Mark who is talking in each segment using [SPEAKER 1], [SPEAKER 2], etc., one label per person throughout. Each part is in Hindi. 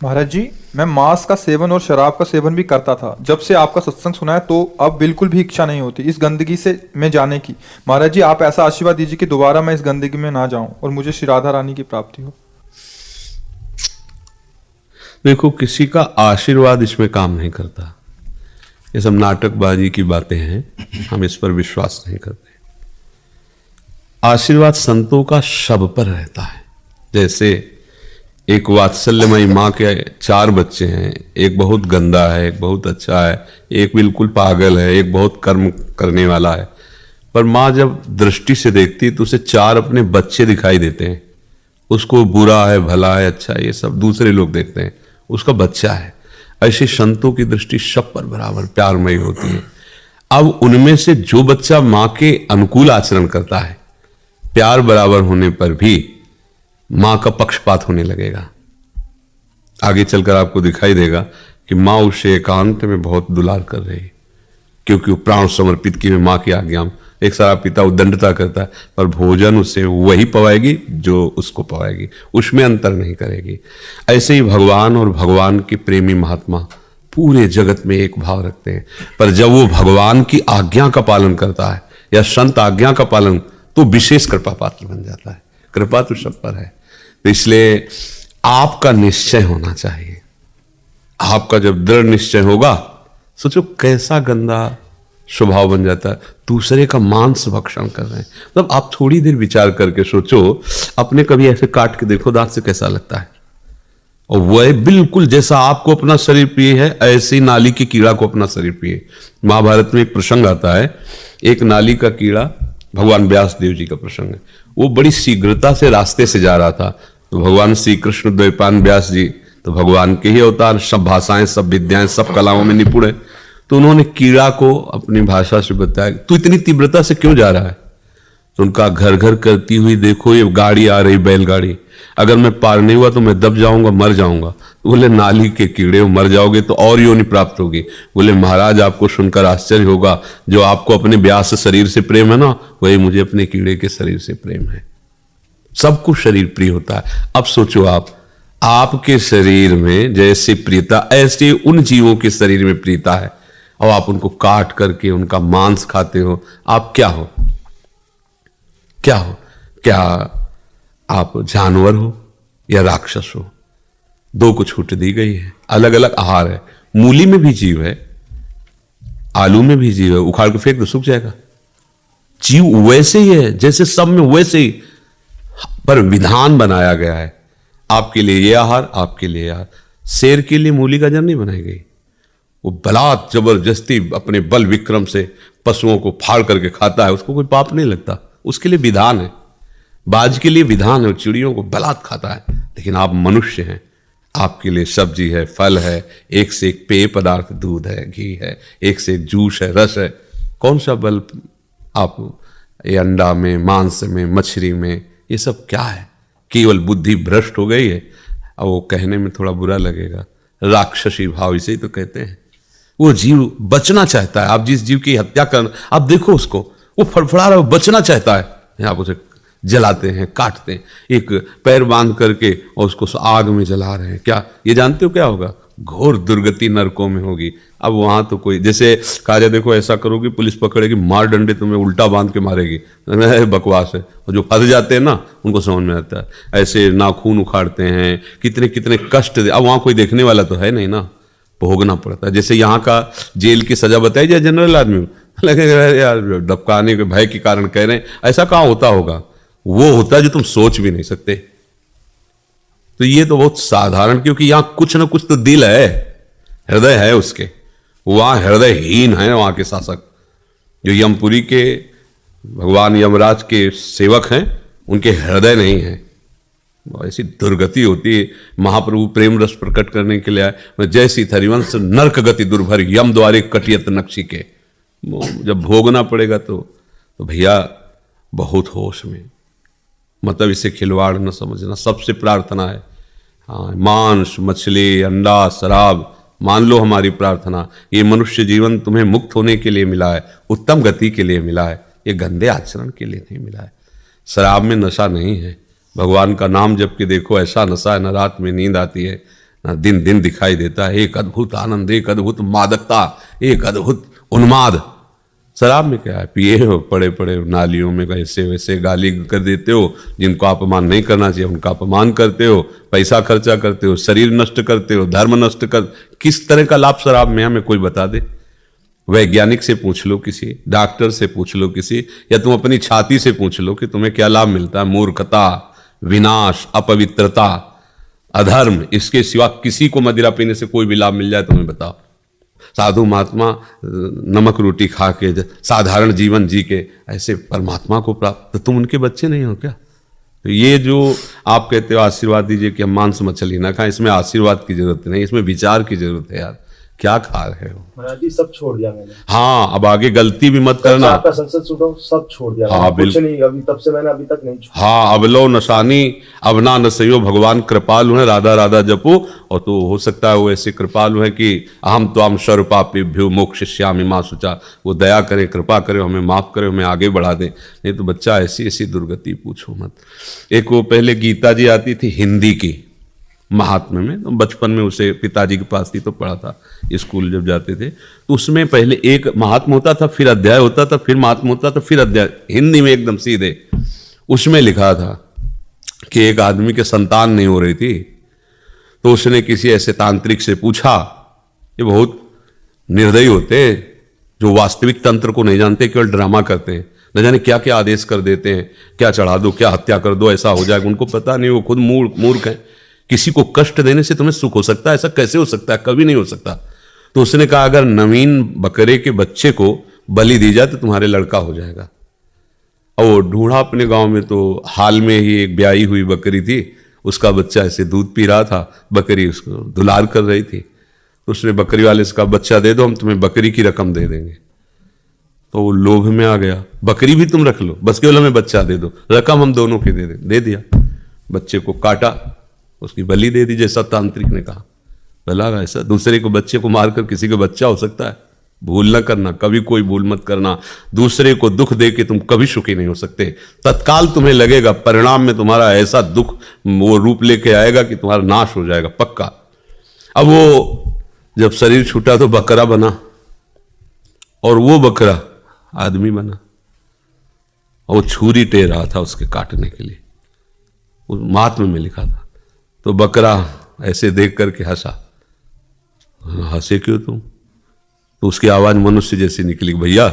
[SPEAKER 1] महाराज जी, मैं मांस का सेवन और शराब का सेवन भी करता था। जब से आपका सत्संग सुना है तो अब बिल्कुल भी इच्छा नहीं होती इस गंदगी से मैं जाने की। महाराज जी, आप ऐसा आशीर्वाद दीजिए कि दोबारा मैं इस गंदगी में ना जाऊं और मुझे श्री राधा रानी की प्राप्ति हो।
[SPEAKER 2] देखो, किसी का आशीर्वाद इसमें काम नहीं करता। ये सब नाटकबाजी की बातें हैं, हम इस पर विश्वास नहीं करते। आशीर्वाद संतों का शब पर रहता है। जैसे एक वात्सल्यमयी माँ के 4 बच्चे हैं, एक बहुत गंदा है, एक बहुत अच्छा है, एक बिल्कुल पागल है, एक बहुत कर्म करने वाला है। पर माँ जब दृष्टि से देखती तो उसे 4 अपने बच्चे दिखाई देते हैं। उसको बुरा है, भला है, अच्छा है, ये सब दूसरे लोग देखते हैं, उसका बच्चा है। ऐसे संतों की दृष्टि सब पर बराबर प्यारमयी होती है। अब उनमें से जो बच्चा माँ के अनुकूल आचरण करता है, प्यार बराबर होने पर भी मां का पक्षपात होने लगेगा। आगे चलकर आपको दिखाई देगा कि मां उसे एकांत में बहुत दुलार कर रही है, क्योंकि वो प्राण समर्पित किए मां की आज्ञा में। एक सारा पिता उद्दंडता करता है, पर भोजन उसे वही पवाएगी जो उसको पवाएगी, उसमें अंतर नहीं करेगी। ऐसे ही भगवान और भगवान के प्रेमी महात्मा पूरे जगत में एक भाव रखते हैं, पर जब वो भगवान की आज्ञा का पालन करता है या संत आज्ञा का पालन, तो विशेष कृपा पात्र बन जाता है। कृपा तो सब पर है। तो इसलिए आपका निश्चय होना चाहिए। आपका जब दृढ़ निश्चय होगा, सोचो कैसा गंदा स्वभाव बन जाता है, दूसरे का मांस भक्षण कर रहे हैं। मतलब आप थोड़ी देर विचार करके सोचो, अपने कभी ऐसे काट के देखो दांत से कैसा लगता है। और वह बिल्कुल जैसा आपको अपना शरीर प्रिय है, ऐसी नाली की कीड़ा को अपना शरीर प्रिय। महाभारत में एक प्रसंग आता है, एक नाली का कीड़ा, भगवान व्यास देव जी का प्रसंग है। वो बड़ी शीघ्रता से रास्ते से जा रहा था, तो भगवान श्री कृष्ण द्वैपायन व्यास जी तो भगवान के ही अवतार, सब भाषाएं, सब विद्याएं, सब कलाओं में निपुण है। तो उन्होंने कीड़ा को अपनी भाषा से बताया, तू इतनी तीव्रता से क्यों जा रहा है? तो उनका घर घर करती हुई देखो ये गाड़ी आ रही, बैलगाड़ी, अगर मैं पार नहीं हुआ तो मैं दब जाऊंगा, मर जाऊंगा। तो बोले नाली के कीड़े, मर जाओगे तो और योनि प्राप्त होगी। बोले महाराज, आपको सुनकर आश्चर्य होगा, जो आपको अपने व्यास शरीर से प्रेम है ना, वही मुझे अपने कीड़े के शरीर से प्रेम है। सबको शरीर प्रिय होता है। अब सोचो आपके शरीर में जैसे प्रियता, ऐसे उन जीवों के शरीर में प्रियता है, और आप उनको काट करके उनका मांस खाते हो। आप क्या हो? क्या हो? क्या आप जानवर हो या राक्षस हो? 2 को छूट दी गई है, अलग अलग आहार है। मूली में भी जीव है, आलू में भी जीव है, उखाड़ के फेंक दो सूख जाएगा। जीव वैसे ही है, जैसे सब में वैसे ही, पर विधान बनाया गया है। आपके लिए ये आहार, आपके लिए आहार। शेर के लिए मूली गाजर नहीं बनाई गई। वो बलात् जबरदस्ती अपने बल विक्रम से पशुओं को फाड़ करके खाता है, उसको कोई पाप नहीं लगता, उसके लिए विधान है। बाज के लिए विधान है, चिड़ियों को बलात् खाता है। लेकिन आप मनुष्य हैं, आपके लिए सब्जी है, फल है, एक से एक पेय पदार्थ, दूध है, घी है, एक से एक जूस है, रस है। कौन सा बल आप ये अंडा में, मांस में, मछली में, ये सब क्या है? केवल बुद्धि भ्रष्ट हो गई है। अब वो कहने में थोड़ा बुरा लगेगा, राक्षसी भाव इसे ही तो कहते हैं। वो जीव बचना चाहता है। आप जिस जीव की हत्या कर, आप देखो उसको, वो फड़फड़ा रहा है, वो बचना चाहता है। आप उसे जलाते हैं, काटते हैं, एक पैर बांध करके और उसको आग में जला रहे हैं। क्या ये जानते हो क्या होगा? घोर दुर्गति नरकों में होगी। अब वहां तो कोई, जैसे कहा जाए देखो ऐसा करोगे पुलिस पकड़ेगी, मार डंडे तुम्हें उल्टा बांध के मारेगी, बकवास है। और जो फंस जाते हैं ना, उनको समझ में आता है। ऐसे नाखून उखाड़ते हैं, कितने कितने कष्ट। अब वहां कोई देखने वाला तो है नहीं ना, भोगना पड़ता है। जैसे यहाँ का जेल की सजा बताई जाए जनरल आदमी, लगेगा यार दबकाने के भय के कारण कह रहे हैं। ऐसा कहाँ होता होगा? वो होता है जो तुम सोच भी नहीं सकते। तो ये तो बहुत साधारण, क्योंकि यहां कुछ ना कुछ तो दिल है, हृदय है उसके। वहां हृदयहीन है वहां के शासक। जो यमपुरी के भगवान यमराज के सेवक हैं, उनके हृदय नहीं है। ऐसी दुर्गति होती है। महाप्रभु प्रेम रस प्रकट करने के लिए आए, जैसी हरिवंश नरक गति दुर्भर, यम द्वारे कटियत नक्शी के। जब भोगना पड़ेगा तो भैया बहुत होश में, मतलब इसे खिलवाड़ न समझना। सबसे प्रार्थना है, हाँ, मांस, मछली, अंडा, शराब, मान लो हमारी प्रार्थना, ये मनुष्य जीवन तुम्हें मुक्त होने के लिए मिला है, उत्तम गति के लिए मिला है, ये गंदे आचरण के लिए नहीं मिला है। शराब में नशा नहीं है, भगवान का नाम जप के देखो, ऐसा नशा है, न रात में नींद आती है, दिन दिन दिखाई देता है। एक अद्भुत आनंद, एक अद्भुत मादकता, एक अद्भुत उन्माद। शराब में क्या है, पिए हो, पड़े पड़े नालियों में ऐसे वैसे गाली कर देते हो, जिनको अपमान नहीं करना चाहिए उनका अपमान करते हो, पैसा खर्चा करते हो, शरीर नष्ट करते हो, धर्म नष्ट कर। किस तरह का लाभ शराब में हमें कोई बता दे? वैज्ञानिक से पूछ लो, किसी डॉक्टर से पूछ लो, किसी, या तुम अपनी छाती से पूछ लो कि तुम्हें क्या लाभ मिलता है। मूर्खता, विनाश, अपवित्रता, अधर्म, इसके सिवा किसी को मदिरा पीने से कोई भी लाभ मिल जाए तुम्हें बताओ? साधु महात्मा नमक रोटी खा के साधारण जीवन जी के ऐसे परमात्मा को प्राप्त, तो तुम उनके बच्चे नहीं हो क्या? तो ये जो आप कहते हो आशीर्वाद दीजिए कि हम मांस मछली ना खाएं, इसमें आशीर्वाद की जरूरत नहीं, इसमें विचार की जरूरत है यार। क्या खा रहे हो?
[SPEAKER 3] महाराज जी सब छोड़ दिया मैंने।
[SPEAKER 2] हाँ, अब आगे गलती भी मत करना।
[SPEAKER 3] आपका संसद छूटा सब छोड़ दिया।
[SPEAKER 2] हाँ,
[SPEAKER 3] कुछ नहीं, अभी तब से मैंने अभी तक नहीं छोड़ा।
[SPEAKER 2] हाँ, अब लो नशानी अब ना नसयो, भगवान कृपालु है, राधा राधा जपो। और तो हो सकता है वो ऐसे कृपालु है कि अहम तो हम सर्वपापेभ्यो मोक्षयिष्यामि मा शुचा, वो दया करे, कृपा करे, हमें माफ करे, हमें आगे बढ़ा दे। नहीं तो बच्चा ऐसी ऐसी दुर्गति पूछो मत। एक वो पहले गीता जी आती थी हिंदी की, महात्मा में, तो बचपन में उसे पिताजी के पास थी तो पढ़ा था, स्कूल जब जाते थे तो उसमें पहले एक महात्मा होता था, फिर अध्याय होता था, फिर महात्मा होता था, फिर अध्याय, हिंदी में एकदम सीधे। उसमें लिखा था कि एक आदमी के संतान नहीं हो रही थी, तो उसने किसी ऐसे तांत्रिक से पूछा, ये बहुत निर्दयी होते जो वास्तविक तंत्र को नहीं जानते, केवल ड्रामा करते हैं, न जाने क्या क्या आदेश कर देते हैं, क्या चढ़ा दो, क्या हत्या कर दो, ऐसा हो जाएगा, उनको पता नहीं, वो खुद मूर्ख है। किसी को कष्ट देने से तुम्हें सुख हो सकता है? ऐसा कैसे हो सकता है? कभी नहीं हो सकता। तो उसने कहा अगर नवीन बकरे के बच्चे को बलि दी जाए तो तुम्हारे लड़का हो जाएगा। और वो ढूंढा अपने गांव में, तो हाल में ही एक ब्याई हुई बकरी थी, उसका बच्चा ऐसे दूध पी रहा था, बकरी उसको दुलार कर रही थी, तो उसने बकरी वाले से कहा बच्चा दे दो, हम तुम्हें बकरी की रकम दे देंगे। तो वो लोभ में आ गया, बकरी भी तुम रख लो, बस केवल हमें बच्चा दे दो, रकम हम दोनों की दे देंगे। दे दिया, बच्चे को काटा, उसकी बलि दे दी जैसा तांत्रिक ने कहा। भला ऐसा दूसरे को बच्चे को मारकर किसी का बच्चा हो सकता है? भूल ना करना, कभी कोई भूल मत करना। दूसरे को दुख दे के तुम कभी सुखी नहीं हो सकते। तत्काल तुम्हें लगेगा, परिणाम में तुम्हारा ऐसा दुख वो रूप लेके आएगा कि तुम्हारा नाश हो जाएगा पक्का। अब वो जब शरीर छूटा तो बकरा बना, और वो बकरा आदमी बना, और वो छुरी टेर रहा था उसके काटने के लिए, उस महात्मा में लिखा था। तो बकरा ऐसे देख करके हंसा। हंसे क्यों तुम? तो उसकी आवाज मनुष्य जैसी निकली, भैया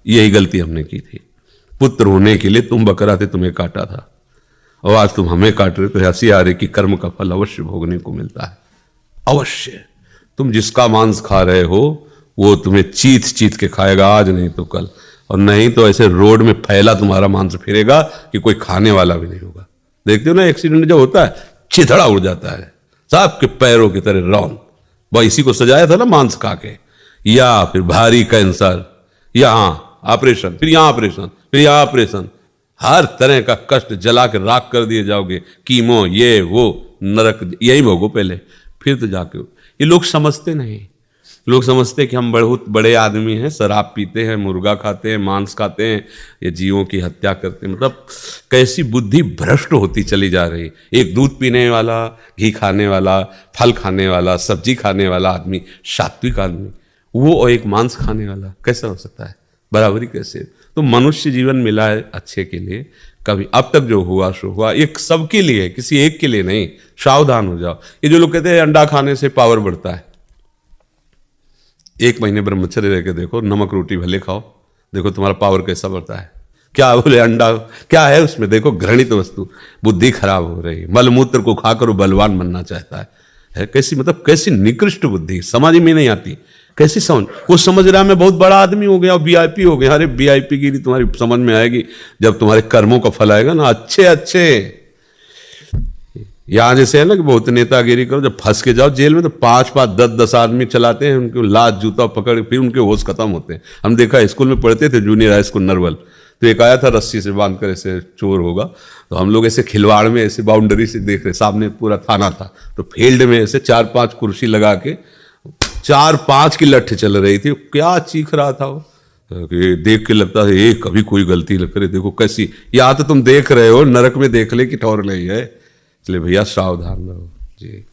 [SPEAKER 2] यही गलती हमने की थी, पुत्र होने के लिए तुम बकरा थे, तुम्हें काटा था, और आज तुम हमें काट रहे, तो हंसी आ रही कि कर्म का फल अवश्य भोगने को मिलता है। अवश्य तुम जिसका मांस खा रहे हो वो तुम्हें चीत चीत के खाएगा, आज नहीं तो कल, और नहीं तो ऐसे रोड में फैला तुम्हारा मांस फिरेगा कि कोई खाने वाला भी नहीं होगा। देखते हो ना एक्सीडेंट जब होता है, चिथड़ा उड़ जाता है, सांप के पैरों की तरह रौन। वह इसी को सजाया था ना मांस खा के। या फिर भारी कैंसर, यहां ऑपरेशन, फिर यहां ऑपरेशन, फिर यहां ऑपरेशन, हर तरह का कष्ट जला के राख कर दिए जाओगे। कीमो, ये वो, नरक यही भोगो पहले, फिर तो जाके। ये लोग समझते नहीं। लोग समझते कि हम बहुत बड़े आदमी हैं, शराब पीते हैं, मुर्गा खाते हैं, मांस खाते हैं, ये जीवों की हत्या करते हैं। मतलब कैसी बुद्धि भ्रष्ट होती चली जा रही। एक दूध पीने वाला, घी खाने वाला, फल खाने वाला, सब्जी खाने वाला आदमी, सात्विक आदमी, वो और एक मांस खाने वाला, कैसा हो सकता है? बराबरी कैसे? तो मनुष्य जीवन मिला है अच्छे के लिए, कभी अब तक जो हुआ सो हुआ, एक सबके लिए, किसी एक के लिए नहीं। सावधान हो जाओ। ये जो लोग कहते हैं अंडा खाने से पावर बढ़ता है, 1 महीने ब्रह्मचर्य रह के देखो, नमक रोटी भले खाओ, देखो तुम्हारा पावर कैसा बढ़ता है। क्या बोले अंडा क्या है उसमें? देखो घृणित वस्तु, बुद्धि खराब हो रही है। मलमूत्र को खाकर वो बलवान बनना चाहता है कैसी, मतलब कैसी निकृष्ट बुद्धि, समझ में नहीं आती। कैसी समझ? वो समझ रहा है मैं बहुत बड़ा आदमी हो गया, वीआईपी हो गया। अरे वीआईपी गिरी तुम्हारी समझ में आएगी जब तुम्हारे कर्मों का फल आएगा ना। अच्छे अच्छे यहां जैसे है ना कि बहुत नेतागिरी करो, जब फंस के जाओ जेल में तो 5-5, 10-10 आदमी चलाते हैं, उनको लात जूता पकड़, फिर उनके होश खत्म होते हैं। हम देखा स्कूल में पढ़ते थे, जूनियर हाई स्कूल नरवल, तो एक आया था रस्सी से बांध कर, ऐसे चोर होगा, तो हम लोग ऐसे खिलवाड़ में ऐसे बाउंड्री से देख रहे, सामने पूरा थाना था, तो फील्ड में ऐसे 4-5 कुर्सी लगा के 4-5 की लठ चल रही थी। क्या चीख रहा था वो, कि देख के लगता है ये कभी कोई गलती न करे। देखो कैसी, या तो तुम देख रहे हो, नरक में देख ले कि ठौर ले है। इसलिए भैया सावधान रहो जी।